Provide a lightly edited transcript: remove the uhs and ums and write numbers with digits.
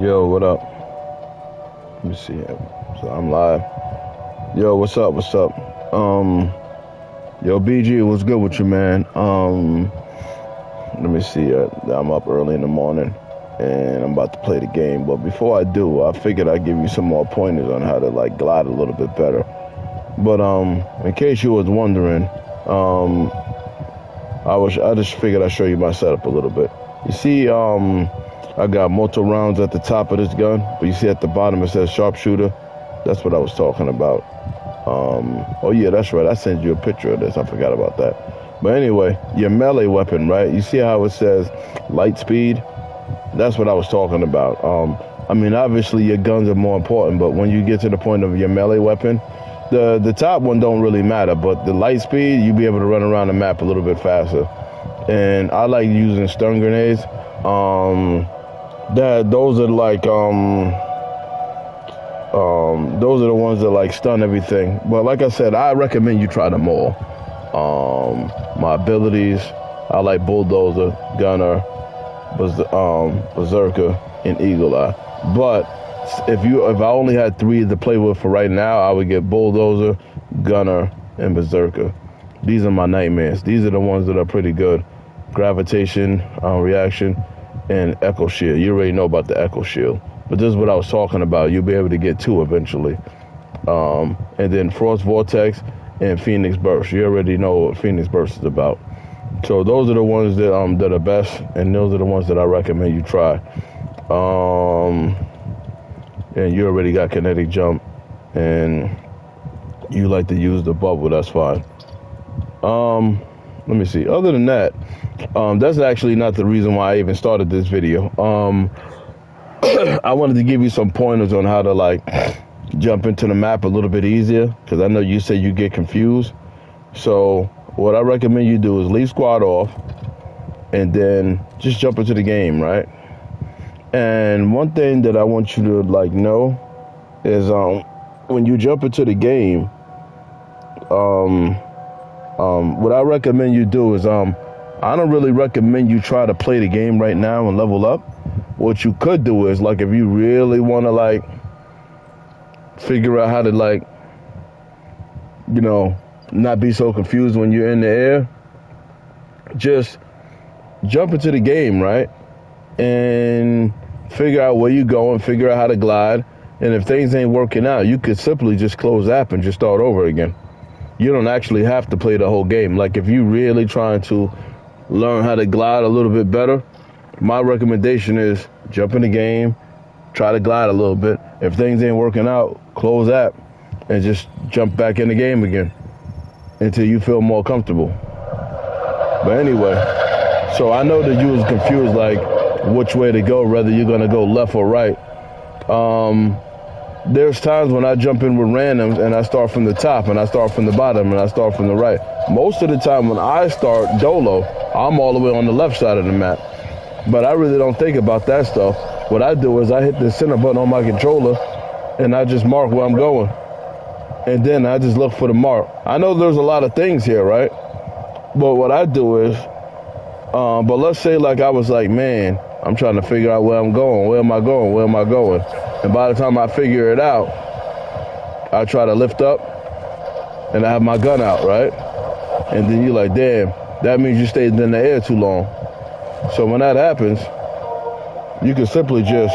Yo, what up? Let me see. So I'm live. Yo, what's up? What's up? Yo, BG, what's good with you, man? Let me see. I'm up early in the morning, and I'm about to play the game. But before I do, I figured I'd give you some more pointers on how to like glide a little bit better. But in case you was wondering, I just figured I'd show you my setup a little bit. You see, I got multiple rounds at the top of this gun, but you see at the bottom it says sharpshooter. That's what I was talking about. Oh yeah, that's right. I sent you a picture of this. I forgot about that. But anyway, your melee weapon, right? You see how it says light speed? That's what I was talking about. I mean, obviously your guns are more important, but when you get to the point of your melee weapon, the top one don't really matter, but the light speed, you be able to run around the map a little bit faster. And I like using stun grenades. Those are like those are the ones that like stun everything. But like I said, I recommend you try them all. My abilities, I like bulldozer, gunner, berserker, and eagle eye. But if I only had 3 to play with for right now, I would get bulldozer, gunner, and berserker. These are my nightmares. These are the ones that are pretty good. Gravitation, reaction, and echo shield. You already know about the echo shield. But this is what I was talking about. You'll be able to get 2 eventually. And then Frost Vortex and Phoenix Burst. You already know what Phoenix Burst is about. So those are the ones that are best, and those are the ones that I recommend you try. And you already got kinetic jump, and you like to use the bubble. That's fine. Let me see. Other than that, that's actually not the reason why I even started this video. I wanted to give you some pointers on how to like jump into the map a little bit easier, because I know you say you get confused. So what I recommend you do is leave squad off and then just jump into the game, right? And one thing that I want you to like know is when you jump into the game, what I recommend you do is I don't really recommend you try to play the game right now and level up. What you could do is, like, if you really want to like figure out how to like, you know, not be so confused when you're in the air, just jump into the game, right? And figure out where you're going, figure out how to glide. And if things ain't working out, you could simply just close app and just start over again. You don't actually have to play the whole game. Like, if you really trying to learn how to glide a little bit better, my recommendation is jump in the game, try to glide a little bit. If things ain't working out, close app and just jump back in the game again until you feel more comfortable. But anyway, so I know that you was confused, like which way to go, whether you're gonna go left or right. There's times when I jump in with randoms and I start from the top and I start from the bottom and I start from the right. Most of the time when I start dolo, I'm all the way on the left side of the map. But I really don't think about that stuff. What I do is I hit the center button on my controller and I just mark where I'm going. And then I just look for the mark. I know there's a lot of things here, right? But what I do is, but let's say like I was like, man, I'm trying to figure out where I'm going. Where am I going? Where am I going? And by the time I figure it out, I try to lift up and I have my gun out, right? And then you're like, damn, that means you stayed in the air too long. So when that happens, you can simply just